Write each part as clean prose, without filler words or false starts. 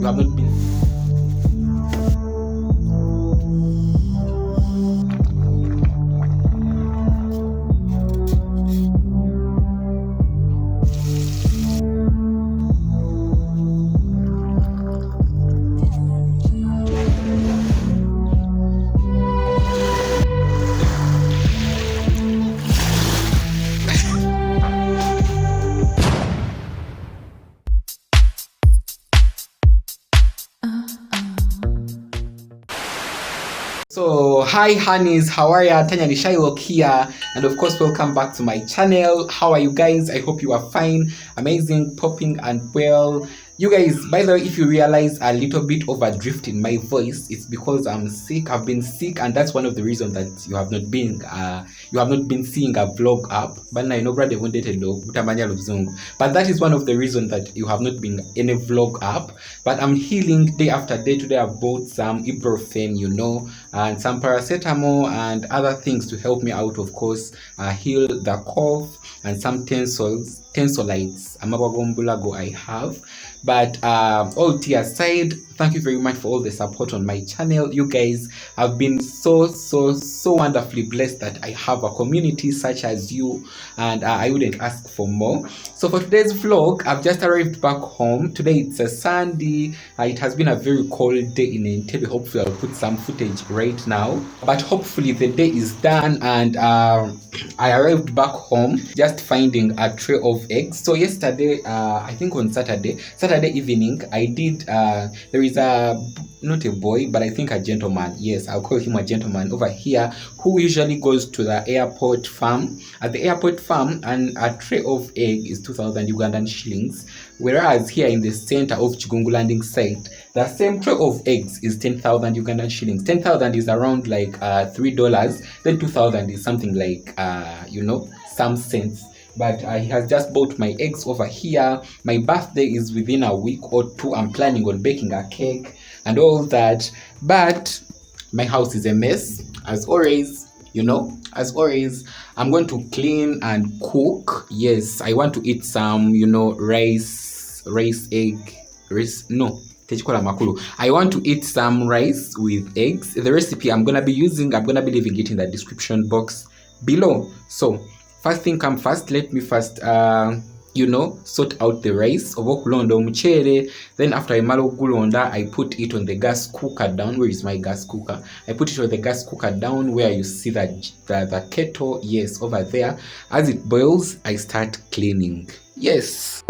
have not been. So hi honeys, how are ya? Tanyanishiloc here, and of course welcome back to my channel. How are you guys? I hope you are fine, amazing, popping and well. You guys, by the way, if you realize a little bit of a drift in my voice, it's because I'm sick. I've been sick, and that's one of the reasons that you have not been seeing a vlog up. But I know brother wanted a dog, but that is one of the reasons that you have not been any vlog up. But I'm healing day after day. Today I've bought some ibuprofen, and some paracetamol and other things to help me out, of course, heal the cough, and some tensolites amabagombulago I have. But all tea aside, thank you very much for all the support on my channel. You guys have been so wonderfully blessed that I have a community such as you, and I wouldn't ask for more. So for today's vlog, I've just arrived back home. Today it's a Sunday. It has been a very cold day in Entebbe. Hopefully I'll put some footage right now, but hopefully the day is done, and I arrived back home just finding a tray of eggs. So yesterday, I think on Saturday evening, I did there is not a boy, but I think a gentleman, yes, I'll call him a gentleman over here, who usually goes to the airport farm. At the airport farm, and a tray of egg is 2,000 Ugandan shillings, whereas here in the center of Kigungu landing site, the same tray of eggs is 10,000 Ugandan shillings. 10,000 is around like $3, then 2,000 is something like some cents. But he has just bought my eggs over here. My birthday is within a week or two. I'm planning on baking a cake and all that, but my house is a mess as always. As always, I'm going to clean and cook. Yes, I want to eat some rice I want to eat some rice with eggs. The recipe I'm gonna be leaving it in the description box below. So first thing come first, let me first sort out the rice oba okulonda omuchere. Then after I malo gulonda, I put it on the gas cooker down. Where is my gas cooker? I put it on the gas cooker down where you see the kettle. Yes, over there. As it boils, I start cleaning. Yes.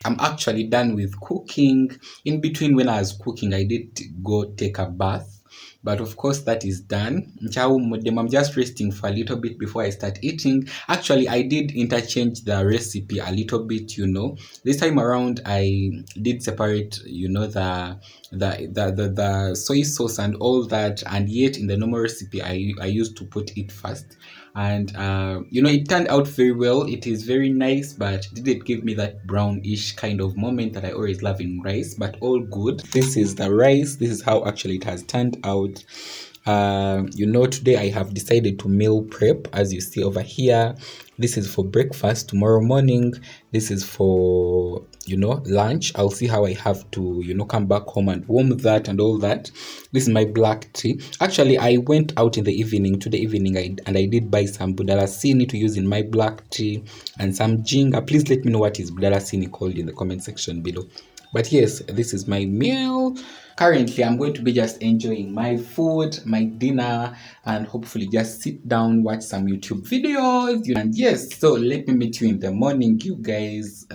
I'm actually done with cooking. In between, when I was cooking, I did go take a bath, but of course that is done. I'm just resting for a little bit before I start eating. Actually, I did interchange the recipe a little bit, this time around I did separate, the soy sauce and all that, and yet in the normal recipe I used to put it first. And it turned out very well. It is very nice, but it didn't give me that brownish kind of moment that I always love in rice, but all good. This is the rice. This is how actually it has turned out. Today I have decided to meal prep, as you see over here. This is for breakfast. Tomorrow morning, this is for lunch. I'll see how I have to come back home and warm that and all that. This is my black tea. Actually, I went out in the evening, and I did buy some budalasini to use in my black tea and some ginger. Please let me know what is budalasini called in the comment section below. But yes, this is my meal. Currently, I'm going to be just enjoying my food, my dinner, and hopefully just sit down, watch some YouTube videos. And yes, so let me meet you in the morning, you guys.